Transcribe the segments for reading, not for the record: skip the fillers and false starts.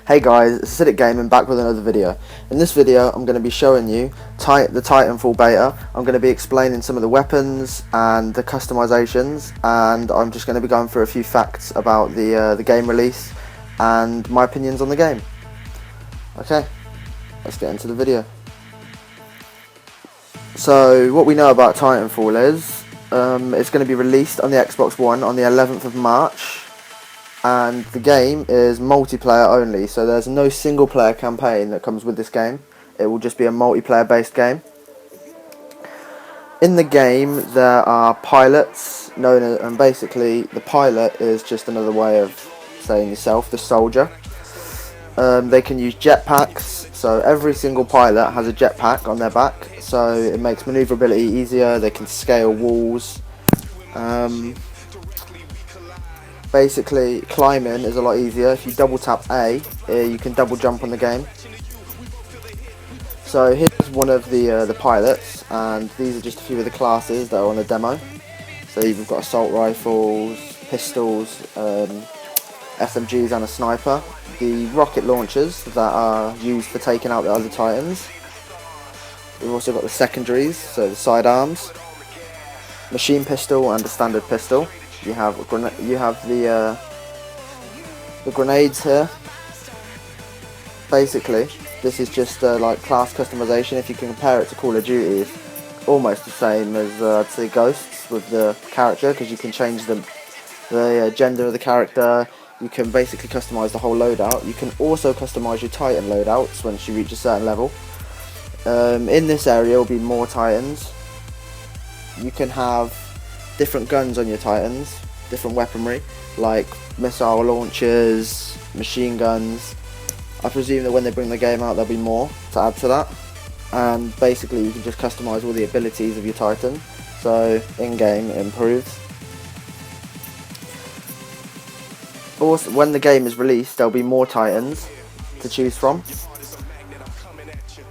Hey guys, it's Acidic Gaming back with another video. In this video I'm going to be showing you the TitanFall beta. I'm going to be explaining some of the weapons and the customizations, and I'm just going to be going through a few facts about the game release and my opinions on the game. Okay, let's get into the video. So what we know about TitanFall is it's going to be released on the Xbox One on the 11th of March. And the game is multiplayer only, so there's no single player campaign that comes with this game. It will just be a multiplayer based game. In the game there are pilots, and basically the pilot is just another way of saying yourself, the soldier. They can use jetpacks, so every single pilot has a jetpack on their back, so it makes maneuverability easier. They can scale walls. Basically, climbing is a lot easier. If you double tap A, you can double jump on the game. So here's one of the pilots, and these are just a few of the classes that are on the demo. So you've got assault rifles, pistols, SMGs and a sniper. The rocket launchers that are used for taking out the other Titans. We've also got the secondaries, so the sidearms, machine pistol and a standard pistol. You have the grenades here. Basically, this is just like class customization. If you can compare it to Call of Duty, it's almost the same as I'd say Ghosts with the character, because you can change the gender of the character. You can basically customize the whole loadout. You can also customize your Titan loadouts once you reach a certain level. In this area will be more Titans. You can have different guns on your Titans, different weaponry, like missile launchers, machine guns. I presume that when they bring the game out there'll be more to add to that, and basically you can just customise all the abilities of your Titan, so in-game it improves. Also, when the game is released there'll be more Titans to choose from.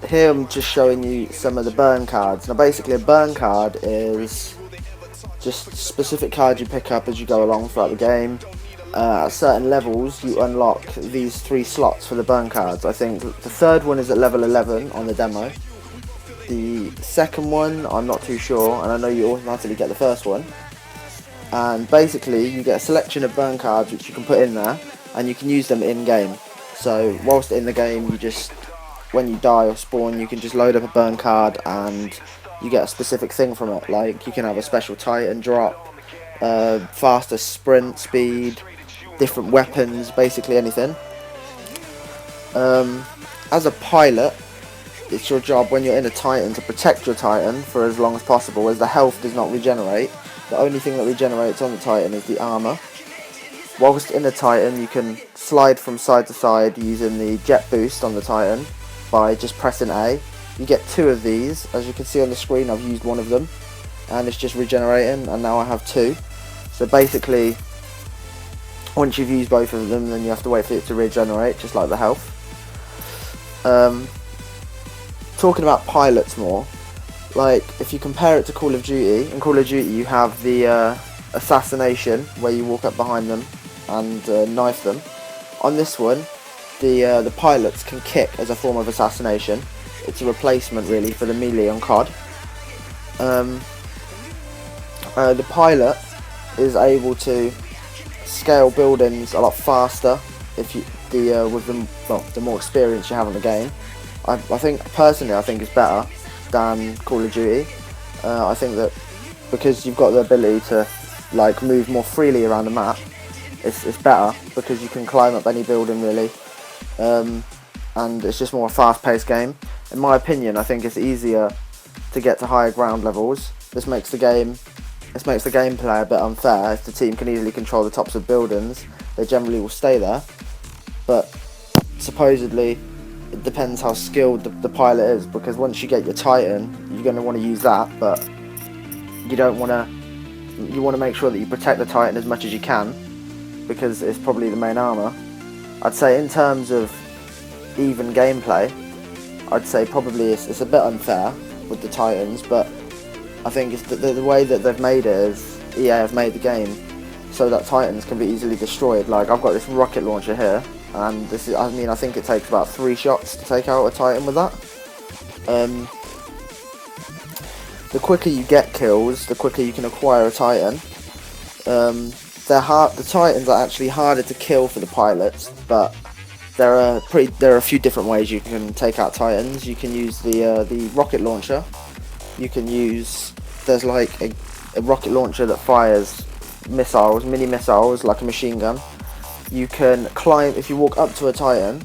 Here I'm just showing you some of the burn cards. Now basically a burn card is just specific cards you pick up as you go along throughout the game. At certain levels you unlock these 3 slots for the burn cards. I think the third one is at level 11 on the demo. The second one I'm not too sure, and I know you automatically get the first one. And basically you get a selection of burn cards which you can put in there, and you can use them in game. So whilst in the game, you just, when you die or spawn, you can just load up a burn card and you get a specific thing from it. Like you can have a special Titan drop, faster sprint speed, different weapons, basically anything. As a pilot, it's your job when you're in a Titan to protect your Titan for as long as possible, as the health does not regenerate. The only thing that regenerates on the Titan is the armour. Whilst in a Titan you can slide from side to side using the jet boost on the Titan by just pressing A. You get 2 of these, as you can see on the screen. I've used one of them and it's just regenerating, and now I have 2. So basically once you've used both of them, then you have to wait for it to regenerate, just like the health. Talking about pilots more, like if you compare it to Call of Duty, in Call of Duty you have the assassination where you walk up behind them and knife them. On this one the pilots can kick as a form of assassination. It's a replacement really for the melee on COD. The pilot is able to scale buildings a lot faster if you with the more experience you have on the game. I think personally it's better than Call of Duty. I think that because you've got the ability to like move more freely around the map, it's better because you can climb up any building really, and it's just more a fast-paced game. In my opinion, I think it's easier to get to higher ground levels. This makes the gameplay a bit unfair. If the team can easily control the tops of buildings, they generally will stay there. But supposedly, it depends how skilled the pilot is, because once you get your Titan, you're going to want to use that, but you want to make sure that you protect the Titan as much as you can, because it's probably the main armour. I'd say in terms of even gameplay, I'd say probably it's a bit unfair with the Titans, but I think it's the way that they've made it is EA have made the game so that Titans can be easily destroyed. Like I've got this rocket launcher here, and this is, I mean, I think it takes about 3 shots to take out a Titan with that. The quicker you get kills, the quicker you can acquire a Titan. The Titans are actually harder to kill for the pilots, but there are a few different ways you can take out Titans. You can use the rocket launcher. You can use, there's like a rocket launcher that fires missiles, mini missiles, like a machine gun. You can climb, if you walk up to a Titan,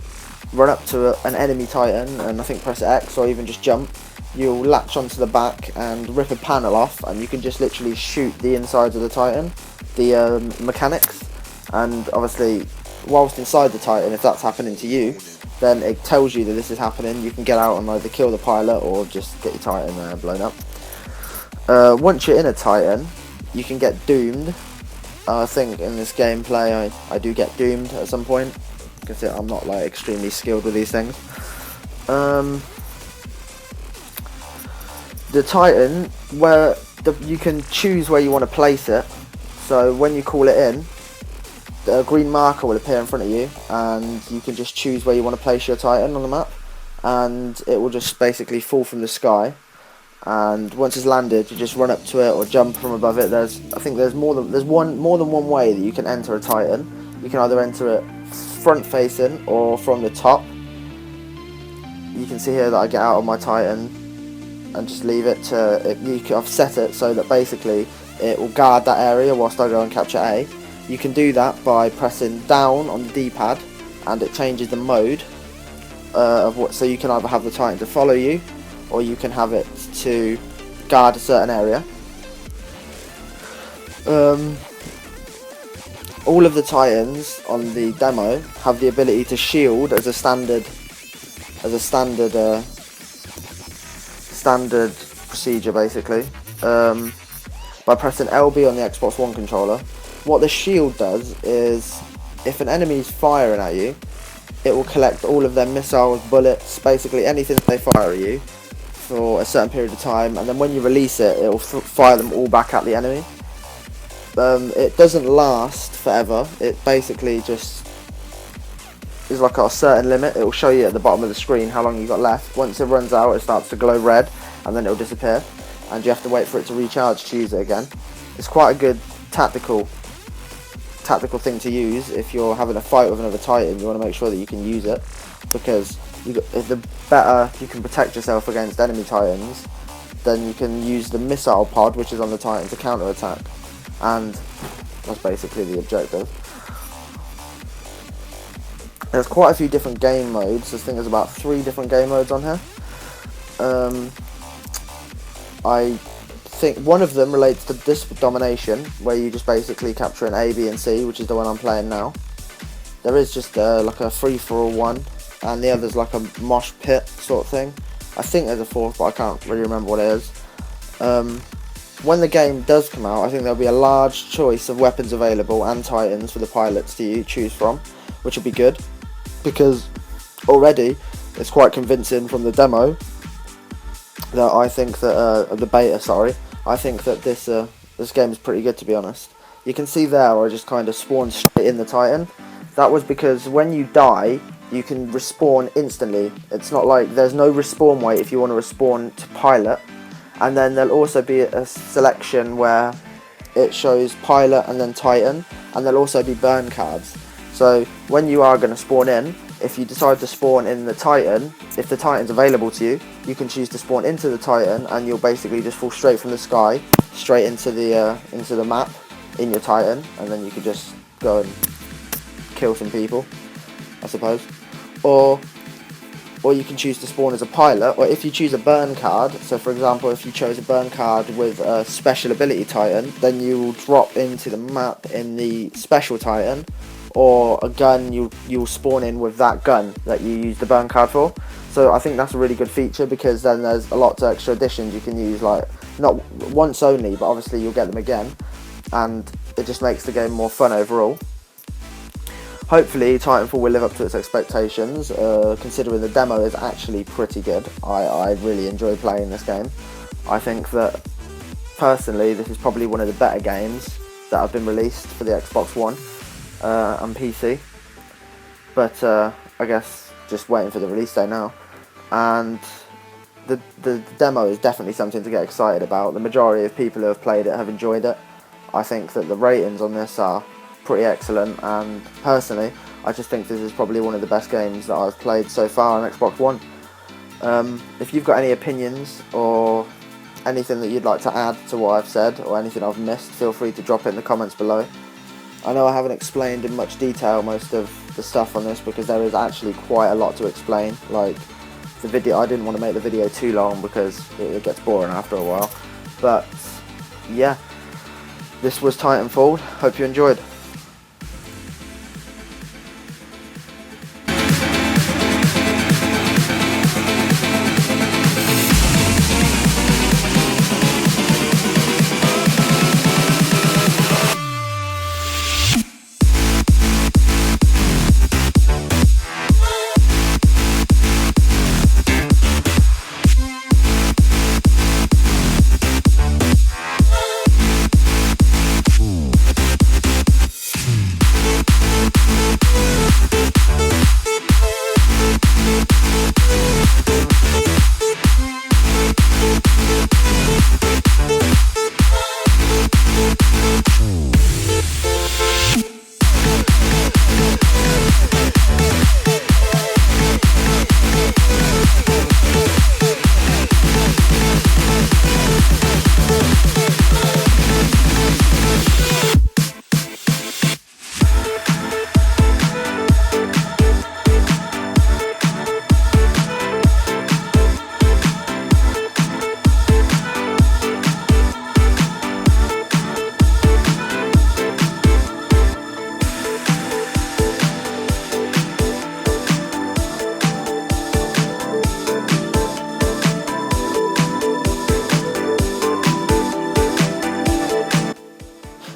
run up to an enemy Titan, and I think press X or even just jump, you'll latch onto the back and rip a panel off, and you can just literally shoot the insides of the Titan, the mechanics. And obviously, whilst inside the Titan, if that's happening to you, then it tells you that this is happening. You can get out and either kill the pilot or just get your Titan blown up. Once you're in a Titan, you can get doomed. I think in this gameplay I do get doomed at some point, because I'm not like extremely skilled with these things. The Titan, you can choose where you want to place it. So when you call it in, a green marker will appear in front of you, and you can just choose where you want to place your Titan on the map, and it will just basically fall from the sky. And once it's landed, you just run up to it or jump from above it. I think there's more than one way that you can enter a Titan. You can either enter it front facing or from the top. You can see here that I get out of my Titan and just leave it to I've set it so that basically it will guard that area whilst I go and capture A. You can do that by pressing down on the D-pad, and it changes the mode so you can either have the Titan to follow you, or you can have it to guard a certain area. All of the Titans on the demo have the ability to shield as a standard procedure, basically, by pressing LB on the Xbox One controller. What the shield does is, if an enemy is firing at you, it will collect all of their missiles, bullets, basically anything they fire at you for a certain period of time, and then when you release it, it will fire them all back at the enemy. It doesn't last forever. It basically just is like a certain limit. It will show you at the bottom of the screen how long you got left. Once it runs out, it starts to glow red, and then it will disappear, and you have to wait for it to recharge to use it again. It's quite a good tactical thing to use if you're having a fight with another Titan. You want to make sure that you can use it, because the better you can protect yourself against enemy Titans, then you can use the missile pod, which is on the Titan, to counter attack, and that's basically the objective. There's quite a few different game modes. I think there's about 3 different game modes on here. I think one of them relates to this domination, where you just basically capture an A, B and C, which is the one I'm playing now. There is just like a free-for-all one, and the other's like a mosh pit sort of thing. I think there's a 4th, but I can't really remember what it is. When the game does come out, I think there'll be a large choice of weapons available and Titans for the pilots to choose from, which will be good, because already it's quite convincing from the demo that I think that the beta, sorry, I think that this game is pretty good, to be honest. You can see there I just kind of spawned straight in the Titan. That was because when you die, you can respawn instantly. It's not like there's no respawn wait if you want to respawn to pilot, and then there'll also be a selection where it shows pilot and then Titan, and there'll also be burn cards. So when you are going to spawn in, if you decide to spawn in the Titan, if the Titan's available to you, you can choose to spawn into the Titan, and you'll basically just fall straight from the sky, straight into the map in your Titan, and then you can just go and kill some people, I suppose. Or you can choose to spawn as a pilot, or if you choose a burn card, so for example if you chose a burn card with a special ability Titan, then you will drop into the map in the special Titan, or a gun you'll spawn in with that gun that you use the burn card for. So I think that's a really good feature, because then there's a lot of extra additions you can use, like not once only, but obviously you'll get them again, and it just makes the game more fun overall. Hopefully TitanFall will live up to its expectations, considering the demo is actually pretty good. I really enjoy playing this game. I think that, personally, this is probably one of the better games that have been released for the Xbox One and PC. but I guess just waiting for the release day now. And the demo is definitely something to get excited about. The majority of people who have played it have enjoyed it. I think that the ratings on this are pretty excellent, and personally I just think this is probably one of the best games that I've played so far on Xbox One. If you've got any opinions or anything that you'd like to add to what I've said, or anything I've missed, feel free to drop it in the comments below. I know I haven't explained in much detail most of the stuff on this, because there is actually quite a lot to explain. Like, the video, I didn't want to make the video too long because it gets boring after a while. But yeah, this was TitanFall. Hope you enjoyed.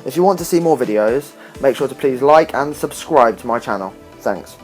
If you want to see more videos, make sure to please like and subscribe to my channel. Thanks.